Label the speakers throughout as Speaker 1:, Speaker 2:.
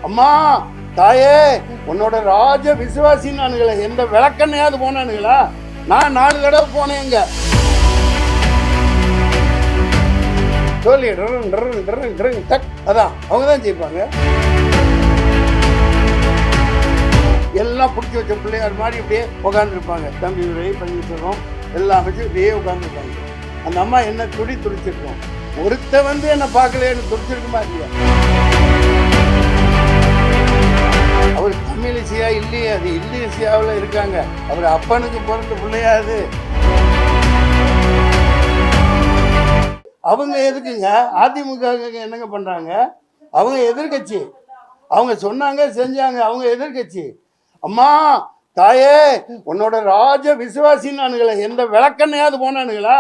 Speaker 1: அம்மா தாயே உன்னோட ராஜ விசுவாசினானுங்களே, எந்த விளக்கண்ணையாவது போனானுங்களா? நான் 4 தடவை போனேங்க. சொல்லி அதான் அவங்க தான் ஜெயிப்பாங்க. எல்லாம் பிடிச்சி வச்ச பிள்ளையார் மாதிரி இப்படியே உட்காந்துருப்பாங்க. தம்பி உரை பன்னீர்செல்வம் எல்லாம் வச்சு இப்படியே உட்காந்துருப்பாங்க. அந்த அம்மா என்ன துடிச்சிருக்கோம். ஒருத்த வந்து என்ன பார்க்கலையேன்னு துடிச்சிருக்குமா இல்லையா? அவர் தமிழிசையா இல்லையே, அது இந்தியசியாவில் இருக்காங்க. அவர் அப்பனுக்கு பிறந்த பிள்ளையாது. அவங்க எதுக்குங்க அதிமுக என்னங்க பண்றாங்க? அவங்க எதிர்கட்சி. அவங்க சொன்னாங்க செஞ்சாங்க. அவங்க எதிர்கட்சி. அம்மா தாயே உன்னோட ராஜ விசுவாசினானுங்களே, எந்த விளக்கண்ணையாவது போனானுங்களா?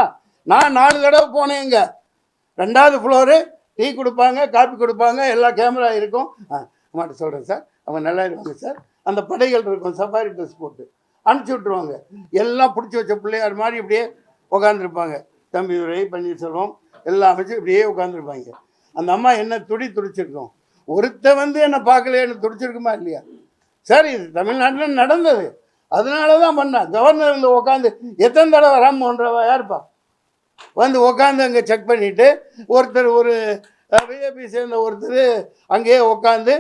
Speaker 1: நான் 4 தடவை போனேங்க. 2வது ஃப்ளோரு, டீ கொடுப்பாங்க, காப்பி கொடுப்பாங்க, எல்லா கேமரா இருக்கும். அம்மாட்ட சொல்கிறேன் சார், அவங்க நல்லா இருப்பாங்க சார். அந்த படைகள் இருக்கும், சஃபாரி ட்ரெஸ் போட்டு அனுப்பிச்சி விட்ருவாங்க. எல்லாம் பிடிச்சி வச்ச பிள்ளையார் மாதிரி இப்படியே உட்காந்துருப்பாங்க. தம்பி உரை பன்னீர்செல்வம் எல்லாம் அமைச்சு இப்படியே உட்காந்துருப்பாங்க. அந்த அம்மா என்ன துடிச்சிருக்கோம். ஒருத்த வந்து என்ன பார்க்கலையேன்னு துடிச்சிருக்குமா இல்லையா? சார் இது தமிழ்நாட்டில் நடந்தது. அதனால தான் பண்ணேன். கவர்னர் வந்து உட்காந்து எத்தனை தடவை ராம்மோகன் யாருப்பா வந்து உட்காந்து அங்கே செக் பண்ணிவிட்டு ஒருத்தர் ஒரு பிஜேபி சேர்ந்த ஒருத்தர் அங்கேயே உட்காந்து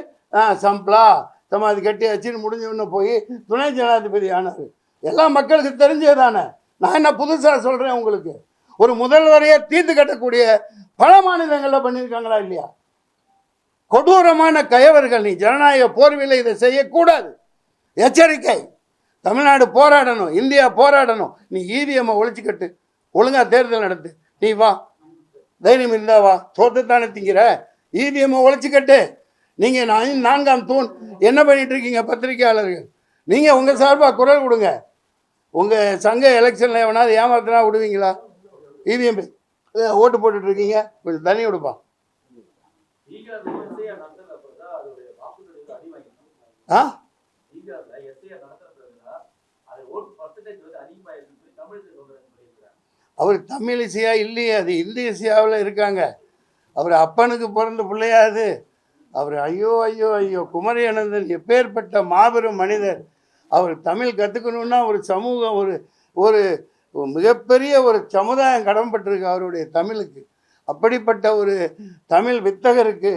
Speaker 1: சம்பளா சமாதி கட்டி வச்சுன்னு முடிஞ்சவொன்னு போய் துணை ஜனாதிபதி ஆனார். எல்லாம் மக்களுக்கு தெரிஞ்சே தானே. நான் என்ன புதுசாக சொல்கிறேன் உங்களுக்கு? ஒரு முதல்வரையே தீர்த்து கட்டக்கூடிய பல மாநிலங்களில் பண்ணியிருக்காங்களா இல்லையா? கொடூரமான கயவர்கள். நீ ஜனநாயக போர்விலை இதை செய்யக்கூடாது. எச்சரிக்கை. தமிழ்நாடு போராடணும், இந்தியா போராடணும். நீ இவிஎம்மை ஒழிச்சுக்கட்டு, ஒழுங்கா தேர்தல் நடத்து. நீ வா, தைரியம் இருந்தா வா. தோத்துத்தானே திங்கிற. இவிஎம்மை ஒழிச்சுக்கட்டு. நீங்கள் 4ஆம் தூண் என்ன பண்ணிட்டு இருக்கீங்க பத்திரிகையாளர்கள்? நீங்கள் உங்கள் சார்பாக குரல் கொடுங்க. உங்கள் சங்க எலெக்ஷனில் எவனாவது ஏமாத்தினா விடுவீங்களா? இவிஎம் ஓட்டு போட்டுட்டு இருக்கீங்க, கொஞ்சம் தண்ணி விடுப்பா. அவர் தமிழிசையா இல்லையே, அது இந்தியசியாவில் இருக்காங்க. அவர் அப்பனுக்கு பிறந்த பிள்ளையாது. அவர் ஐயோ ஐயோ ஐயோ குமரி அனந்தன் எப்பேற்பட்ட மாபெரும் மனிதர். அவர் தமிழ் கற்றுக்கணுன்னா ஒரு சமூகம், ஒரு மிகப்பெரிய ஒரு சமுதாயம் கடன்பட்டிருக்கு அவருடைய தமிழுக்கு. அப்படிப்பட்ட ஒரு தமிழ் வித்தகருக்கு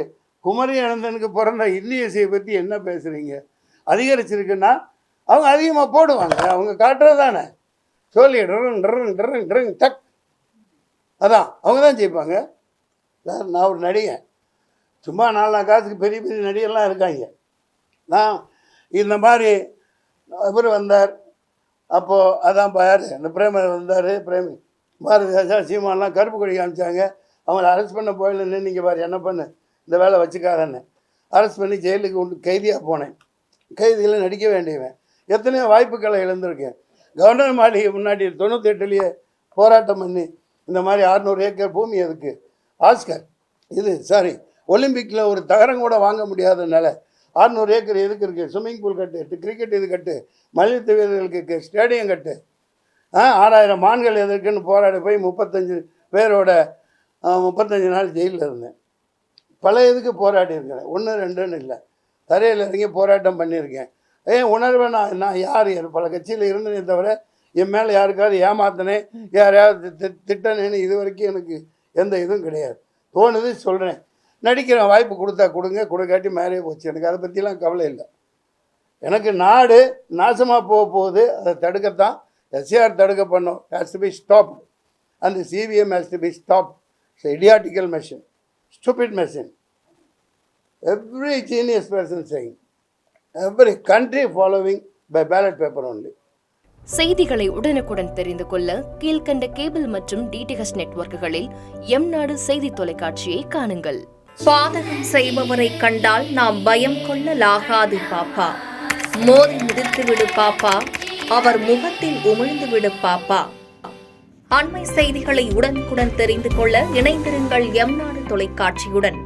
Speaker 1: குமரி அனந்தனுக்கு பிறந்த இந்தியசியை பற்றி என்ன பேசுகிறீங்க? அதிகரிச்சிருக்குன்னா அவங்க அதிகமாக போடுவாங்க. அவங்க காட்டுறது தானே. சொல்லி டக் அதான் அவங்க தான் ஜெயிப்பாங்க. சார் நான் ஒரு நடிகன். சும்மா 4 காசுக்கு பெரிய பெரிய நடிகர்லாம் இருக்காங்க. நான் இந்த மாதிரி இவர் வந்தார். அப்போது அதான் யார் அந்த பிரேம வந்தார். பிரேமி பாரதிராஜா சீமானெலாம் கருப்பு கொடி காமிச்சாங்க. அவங்கள அரெஸ்ட் பண்ண போயிடலன்னு நீங்கள் பாரு என்ன பண்ணு இந்த வேலை வச்சுக்காரன்னு அரெஸ்ட் பண்ணி ஜெயிலுக்கு உண்டு கைதியாக போனேன். கைதியில் நடிக்க வேண்டியவன். எத்தனையோ வாய்ப்புகளை இழந்திருக்கேன். கவர்னர் மாளிகை முன்னாடி 98லேயே போராட்டம் பண்ணி இந்த மாதிரி 600 ஏக்கர் பூமி எதுக்கு ஆஸ்கர் இது சாரி ஒலிம்பிக்கில் ஒரு தகரம் கூட வாங்க முடியாதனால 600 ஏக்கர் எதுக்கு இருக்குது? ஸ்விம்மிங் பூல் கட்டு, கிரிக்கெட் இது கட்டு, மல்யுத்த வீரர்களுக்கு ஸ்டேடியம் கட்டு, 6000 மான்கள் எதற்குன்னு போராடி போய் 35 பேரோட 35 நாள் ஜெயிலில் இருந்தேன். பல இதுக்கு போராடி இருக்கிறேன். 1 2ன்னு இல்லை, தரையில் இறங்கி போராட்டம் பண்ணியிருக்கேன். உணர்வை நான் யார் பல கட்சியில் இருந்தனே தவிர என் மேலே யாருக்காவது ஏமாத்தினேன், யாரையாவது திட்டனேன்னு இது வரைக்கும் எனக்கு எந்த இதுவும் கிடையாது. தோணுது சொல்கிறேன். நடிக்கிறேன். வாய்ப்பு கொடுத்தா கொடுங்க, கொடுக்காட்டி மேலே போச்சு. எனக்கு அதை பற்றிலாம் கவலை இல்லை. எனக்கு நாடு நாசமாக போகுது. அதை தடுக்கத்தான் எஸ்ஆர் தடுக்க பண்ணோம். Has to be stop and CVM has to be stop. It's idiotical machine, stupid machine. Every genius person saying, every country following by ballot paper only.
Speaker 2: செய்திகளை உடனுக்குடன் தெரிந்து கொள்ள கீழ்க்கண்ட கேபிள் மற்றும் டிடிஎச் நெட்வொர்க்குகளில் எம்நாடு செய்தி தொலைக்காட்சியை காணுங்கள்.
Speaker 3: பாதகம் செய்பவரை கண்டால் நாம் பயம் கொள்ளலாகாது பாப்பா. மோதி மிதித்துவிடு பாப்பா, அவர் முகத்தில் உமிழ்ந்துவிடு பாப்பா. அண்மை செய்திகளை உடனுக்குடன் தெரிந்து கொள்ள இணைந்திருங்கள் எம்நாடு தொலைக்காட்சியுடன்.